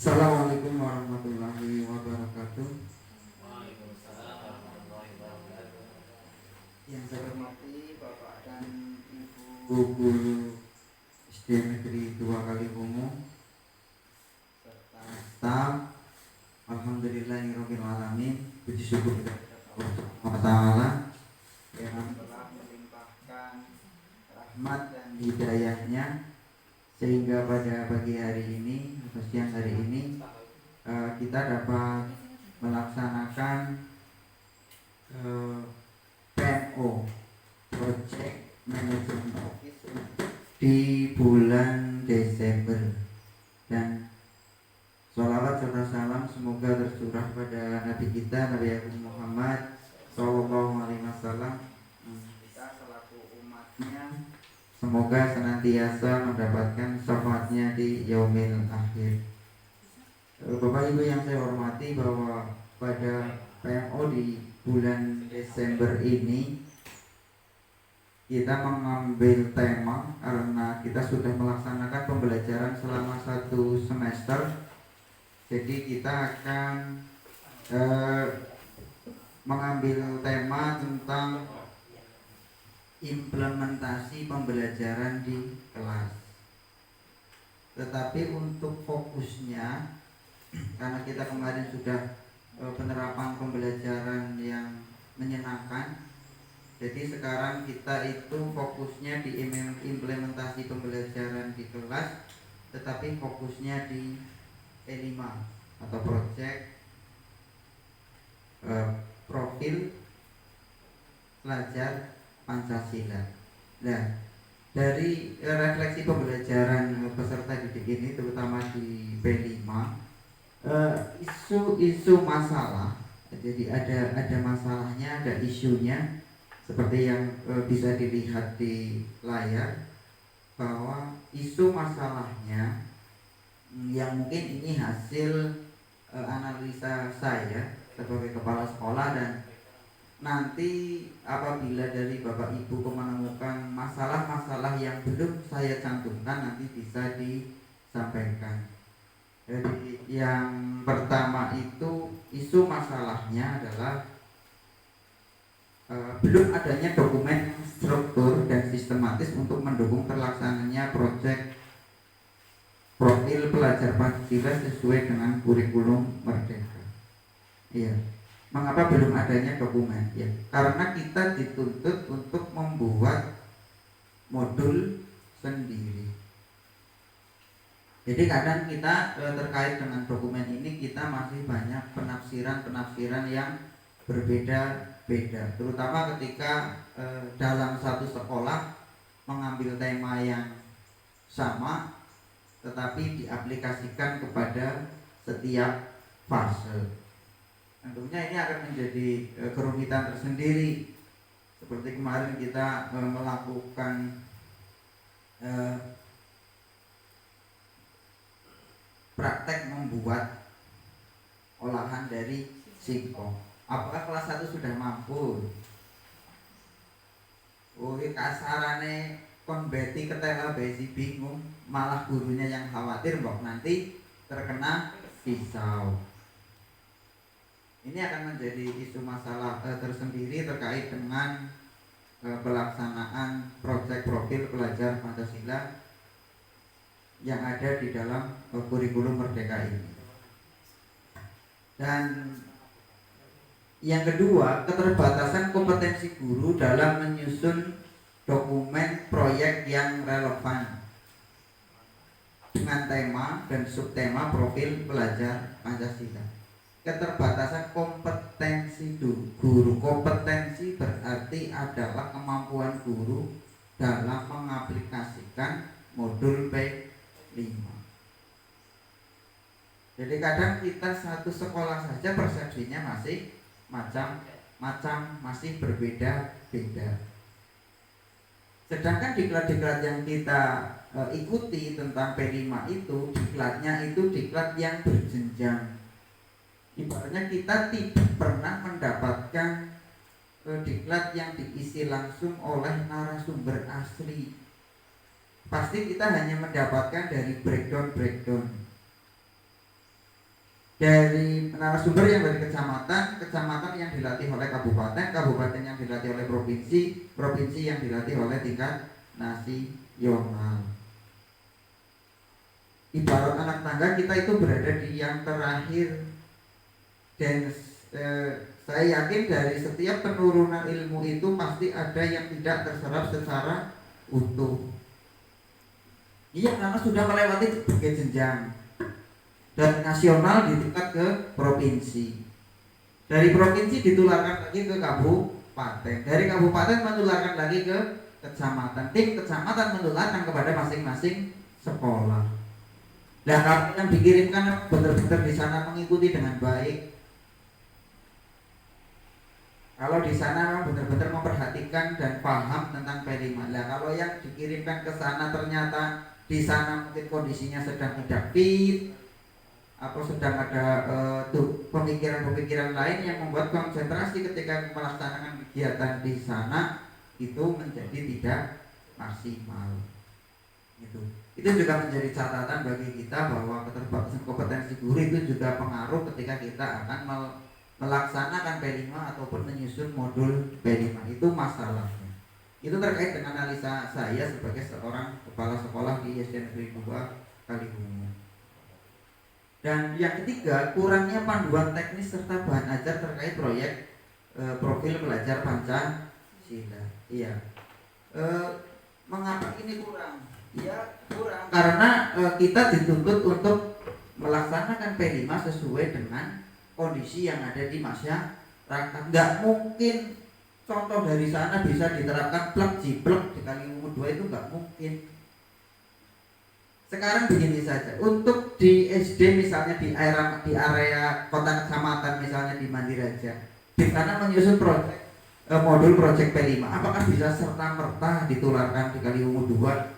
Assalamualaikum warahmatullahi wabarakatuh. Waalaikumsalam warahmatullahi wabarakatuh. Yang saya hormati Bapak dan Ibu guru SD Negeri 2 Kaliwungu serta staf, alhamdulillahirabbil alamin. Puji syukur kita Allah Subhanahu wa taala yang telah melimpahkan rahmat dan hidayahnya sehingga pada pagi hari ini atau siang hari ini kita dapat melaksanakan PMO Project Management Office di bulan Desember, dan sholawat serta salam semoga tercurah pada Nabi kita Nabi Muhammad Sallallahu Alaihi Wasallam. Kita selaku umatnya semoga senantiasa mendapatkan syafaatnya di yaumil akhir. Bapak Ibu yang saya hormati, bahwa pada PMO di bulan Desember ini kita mengambil tema karena kita sudah melaksanakan pembelajaran selama 1 semester. Jadi kita akan mengambil tema tentang implementasi pembelajaran di kelas. Tetapi untuk fokusnya, karena kita kemarin sudah penerapan pembelajaran yang menyenangkan, jadi sekarang kita itu fokusnya di implementasi pembelajaran di kelas, tetapi fokusnya di E5 atau project profil pelajar Pancasila. Nah, dari refleksi pembelajaran peserta didik ini, terutama di B5, isu-isu masalah, jadi ada masalahnya, ada isunya, seperti yang bisa dilihat di layar, bahwa isu masalahnya yang mungkin ini hasil analisa saya sebagai kepala sekolah, dan nanti apabila dari Bapak Ibu menemukan masalah-masalah yang belum saya cantumkan, nanti bisa disampaikan. Jadi yang pertama itu isu masalahnya adalah belum adanya dokumen struktur dan sistematis untuk mendukung terlaksananya proyek profil pelajar Pancasila sesuai dengan kurikulum Merdeka. Iya. Mengapa belum adanya dokumen? Ya, karena kita dituntut untuk membuat modul sendiri. Jadi kadang kita terkait dengan dokumen ini kita masih banyak penafsiran yang berbeda-beda. Terutama ketika dalam satu sekolah mengambil tema yang sama, tetapi diaplikasikan kepada setiap fase. Tentunya ini akan menjadi kerumitan tersendiri. Seperti kemarin kita melakukan praktek membuat olahan dari singkong. Apakah kelas 1 sudah mampu? Kasarane kon beti ketela besi bingung, malah gurunya yang khawatir mbok nanti terkena pisau. Ini akan menjadi isu masalah tersendiri terkait dengan pelaksanaan proyek profil pelajar Pancasila yang ada di dalam kurikulum Merdeka ini. Dan yang kedua, keterbatasan kompetensi guru dalam menyusun dokumen proyek yang relevan dengan tema dan subtema profil pelajar Pancasila. Keterbatasan kompetensi guru. Kompetensi berarti adalah kemampuan guru dalam mengaplikasikan modul P5. Jadi kadang kita satu sekolah saja persepsinya masih macam-macam, masih berbeda-beda. Sedangkan diklat-diklat yang kita ikuti tentang P5 itu, diklatnya itu diklat yang berjenjang. Ibaratnya kita tidak pernah mendapatkan diklat yang diisi langsung oleh narasumber asli. Pasti kita hanya mendapatkan dari breakdown. dari narasumber yang dari kecamatan, kecamatan yang dilatih oleh kabupaten, kabupaten yang dilatih oleh provinsi, provinsi yang dilatih oleh tingkat nasional. Ibarat anak tangga kita itu berada di yang terakhir, dan saya yakin dari setiap penurunan ilmu itu pasti ada yang tidak terserap secara utuh. Iya, karena sudah melewati berbagai jenjang dari nasional di tingkat ke provinsi, dari provinsi ditularkan lagi ke kabupaten, dari kabupaten menularkan lagi ke kecamatan, tim kecamatan menularkan kepada masing-masing sekolah. Nah, kalau yang dikirimkan benar-benar di sana mengikuti dengan baik, kalau di sana memang benar-benar memperhatikan dan paham tentang P5. Nah, kalau yang dikirimkan ke sana ternyata di sana mungkin kondisinya sedang tidak fit atau sedang ada pemikiran-pemikiran lain yang membuat konsentrasi ketika melaksanakan kegiatan di sana itu menjadi tidak maksimal. Itu juga menjadi catatan bagi kita bahwa keterbatasan kompetensi guru itu juga pengaruh ketika kita akan melaksanakan P5 ataupun menyusun modul P5. Itu masalahnya. Itu terkait dengan analisa saya sebagai seorang kepala sekolah di SD Negeri 2 Kaliwungu. Dan yang ketiga, kurangnya panduan teknis serta bahan ajar terkait proyek profil pelajar Pancasila. Iya. Mengapa ini kurang? Ya kurang karena kita dituntut untuk melaksanakan P5 sesuai dengan kondisi yang ada di masyarakat. Nggak mungkin contoh dari sana bisa diterapkan plek jiplek di Kaliwungu 2, itu nggak mungkin. Sekarang begini saja, untuk di SD misalnya di area kota kecamatan misalnya di Mandiraja, di sana menyusun modul proyek P5, apakah bisa serta merta ditularkan di Kaliwungu 2?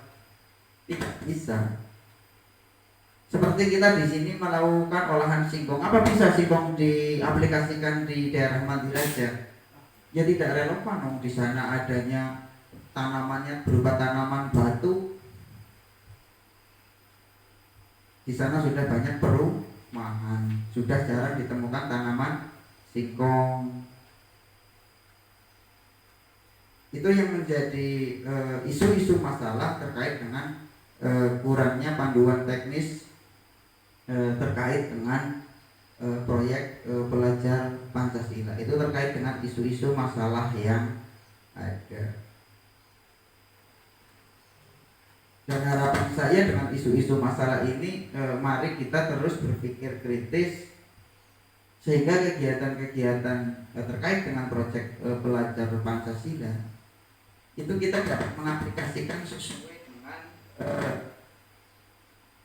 Tidak bisa. Seperti kita di sini melakukan olahan singkong, apa bisa singkong diaplikasikan di daerah Mandiraja? Ya tidak relevan dong. Di sana adanya tanamannya berupa tanaman batu. Di sana sudah banyak perumahan, sudah jarang ditemukan tanaman singkong. Itu yang menjadi isu-isu masalah terkait dengan kurangnya panduan teknis terkait dengan proyek pelajar Pancasila. Itu terkait dengan isu-isu masalah yang ada. Dan harapan saya dengan isu-isu masalah ini, mari kita terus berpikir kritis sehingga kegiatan-kegiatan terkait dengan proyek pelajar Pancasila itu kita dapat mengaplikasikan sesuai dengan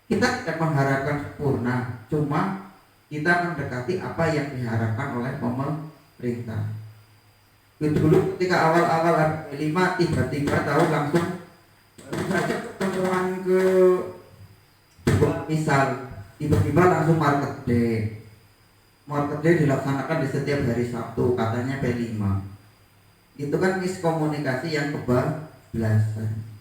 kita tidak mengharapkan sempurna, cuma kita mendekati apa yang diharapkan oleh pemerintah. Dulu ketika awal-awal ada P5, tiba-tiba tahu langsung saja pertemuan ke dua, misal tiba-tiba langsung market day dilaksanakan di setiap hari Sabtu, katanya P5. Itu kan miskomunikasi yang kebablasan.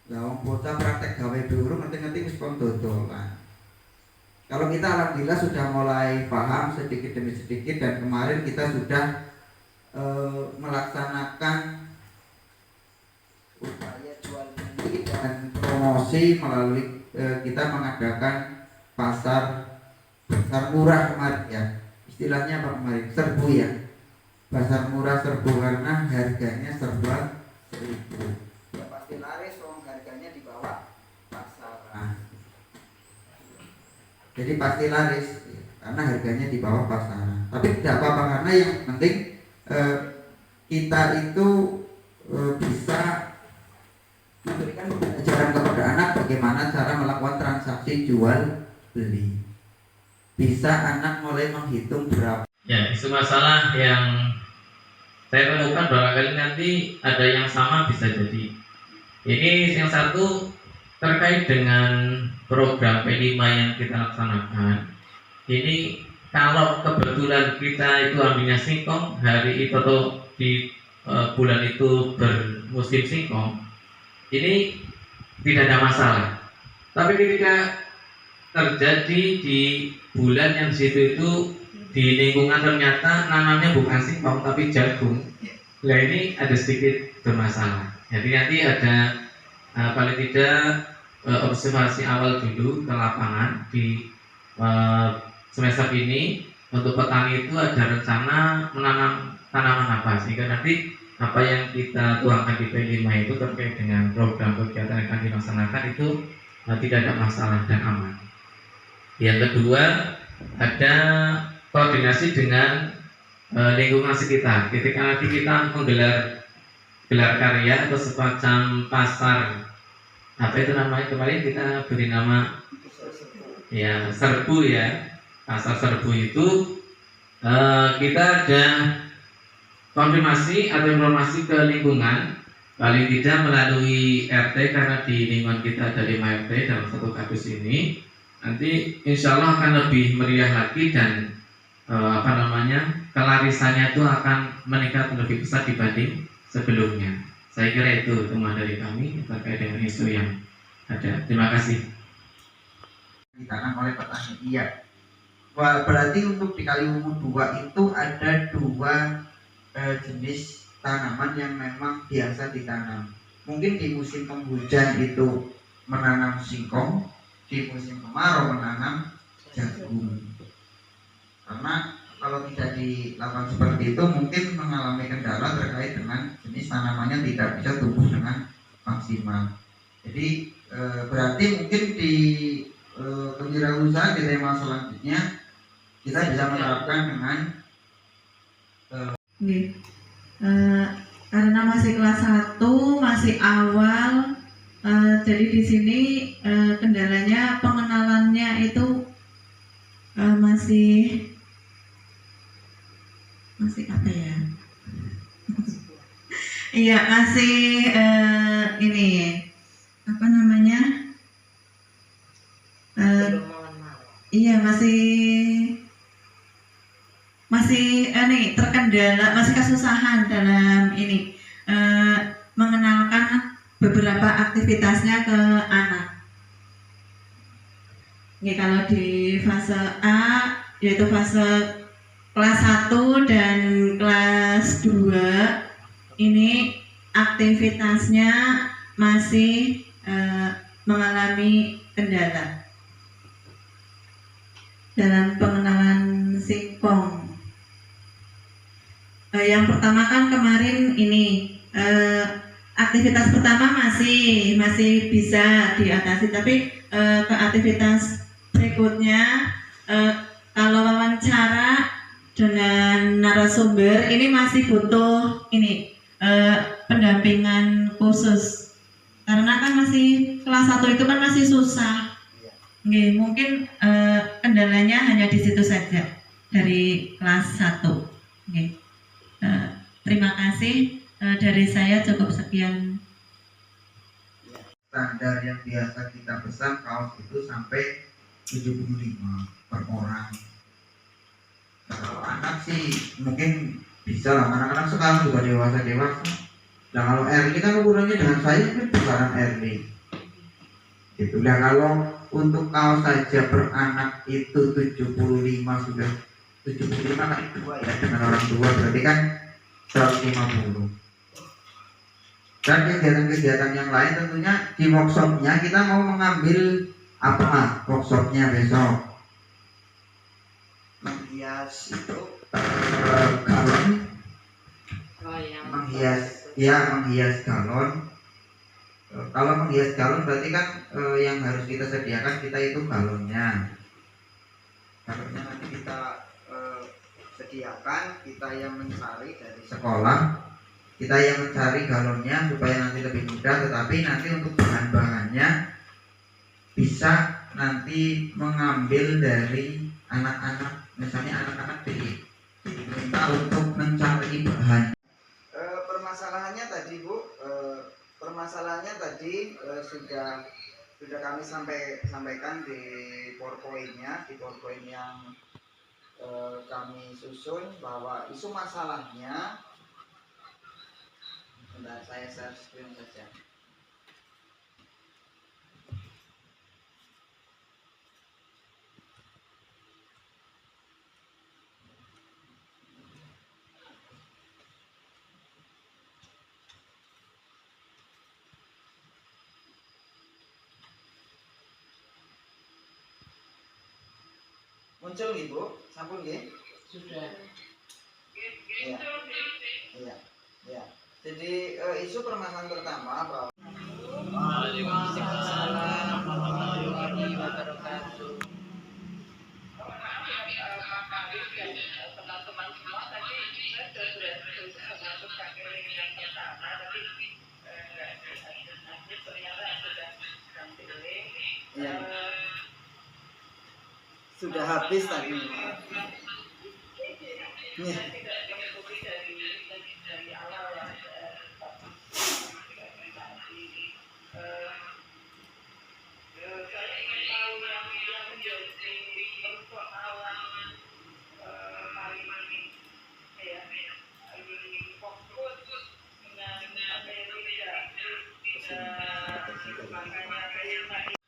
Lah wong bocah praktek gawe durung ngerti-ngerti wis kon dodolan. Kalau kita alhamdulillah sudah mulai paham sedikit demi sedikit, dan kemarin kita sudah melaksanakan upaya jual beli dan promosi melalui kita mengadakan pasar murah kemarin ya. Istilahnya apa kemarin? Serbu ya. Pasar murah serbu karena harganya serba 1.000. Ya pasti laris wong harganya di bawah pasaran. Jadi pasti laris karena harganya di bawah pasaran. Tapi tidak apa-apa, karena yang penting kita itu bisa memberikan pelajaran kepada anak bagaimana cara melakukan transaksi jual beli. Bisa anak mulai menghitung berapa. Ya, isu masalah yang saya temukan barangkali nanti ada yang sama bisa jadi. Ini yang satu terkait dengan program P5 yang kita laksanakan. Ini kalau kebetulan kita itu ambilnya singkong hari itu atau di bulan itu bermusim singkong, ini tidak ada masalah. Tapi ketika terjadi di bulan yang di situ itu di lingkungan ternyata nanamnya bukan singkong tapi jagung. Nah ini ada sedikit bermasalah. Jadi nanti ada paling tidak observasi awal dulu ke lapangan di semester ini untuk petani itu ada rencana menanam tanaman apa sehingga nanti apa yang kita tuangkan di P5 itu terkait dengan program kegiatan yang akan dilaksanakan itu tidak ada masalah dan aman. Yang kedua ada koordinasi dengan lingkungan sekitar. Ketika nanti kita menggelar karya atau semacam pasar apa itu namanya kemarin kita beri nama ya serbu ya pasar serbu itu kita ada konfirmasi atau informasi ke lingkungan paling tidak melalui RT karena di lingkungan kita ada 5 RT dalam satu kampus ini nanti insya Allah akan lebih meriah lagi dan kelarisannya itu akan meningkat lebih besar dibanding sebelumnya. Saya kira itu temuan dari kami terkait dengan isu yang ada. Terima kasih. Ditanam oleh petani. Iya. Berarti untuk di Kaliwungu 2 itu ada 2 jenis tanaman yang memang biasa ditanam. Mungkin di musim penghujan itu menanam singkong, di musim kemarau menanam jagung. Karena kalau tidak dilakukan seperti itu mungkin mengalami kendala terkait dengan jenis tanamannya tidak bisa tumbuh dengan maksimal. Jadi berarti mungkin di kewirausahaan di tema selanjutnya kita bisa menerapkan dengan karena masih kelas 1 masih awal, jadi di sini kendalanya pengenalannya itu masih apa ya? Iya masih ini apa namanya? Iya masih terkendala, masih kesusahan dalam ini mengenalkan beberapa aktivitasnya ke anak. Ini kalau di fase A yaitu fase kelas 1 dan kelas 2 ini aktivitasnya masih mengalami kendala dalam pengenalan singkong. Yang pertama kan kemarin ini aktivitas pertama masih bisa diatasi, tapi ke aktivitas berikutnya kalau wawancara dengan narasumber ini masih butuh ini pendampingan khusus karena kan masih kelas 1 itu kan masih susah. Mungkin kendalanya hanya di situ saja dari kelas 1. Terima kasih, dari saya cukup sekian. Standar yang biasa kita pesan kaos itu sampai 75 per orang. Kalau anak sih mungkin bisa lah, anak-anak sekarang juga dewasa. Nah kalau Erli kan ukurannya dengan saya kan besaran Erli. Gitu. Nah kalau untuk kaos saja per anak itu 75 sudah 75 kali 2 ya dengan orang tua berarti kan 150. Dan kegiatan-kegiatan yang lain tentunya di workshopnya kita mau mengambil apa workshopnya besok menghias itu galon menghias galon. Kalau menghias galon berarti kan yang harus kita sediakan kita itu galonnya nanti kita sediakan, kita yang mencari dari sekolah, kita yang mencari galonnya supaya nanti lebih mudah. Tetapi nanti untuk bahan-bahannya bisa nanti mengambil dari anak-anak, misalnya anak-anak diminta untuk mencari bahan. Permasalahannya tadi Bu, sudah kami sampaikan di PowerPoint yang kami susun bahwa isu masalahnya. Bentar, saya share screen saja. Muncul nggih Bu? Sampun nggih? Sudah. Iya. Iya. Iya. Jadi isu permasalahan pertama bahwa Waalaikumsalam warahmatullahi wabarakatuh. Teman-teman semua tadi saya sudah masuk kategori yang pertama, tapi ternyata sudah sampling. ya, sudah habis tadi. Saya tidak mengikuti dari awal ya. Saya ingin tahu yang menjadi persoalan paling ya fokus dengan apa yang tidak makanya saya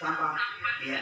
sampah ya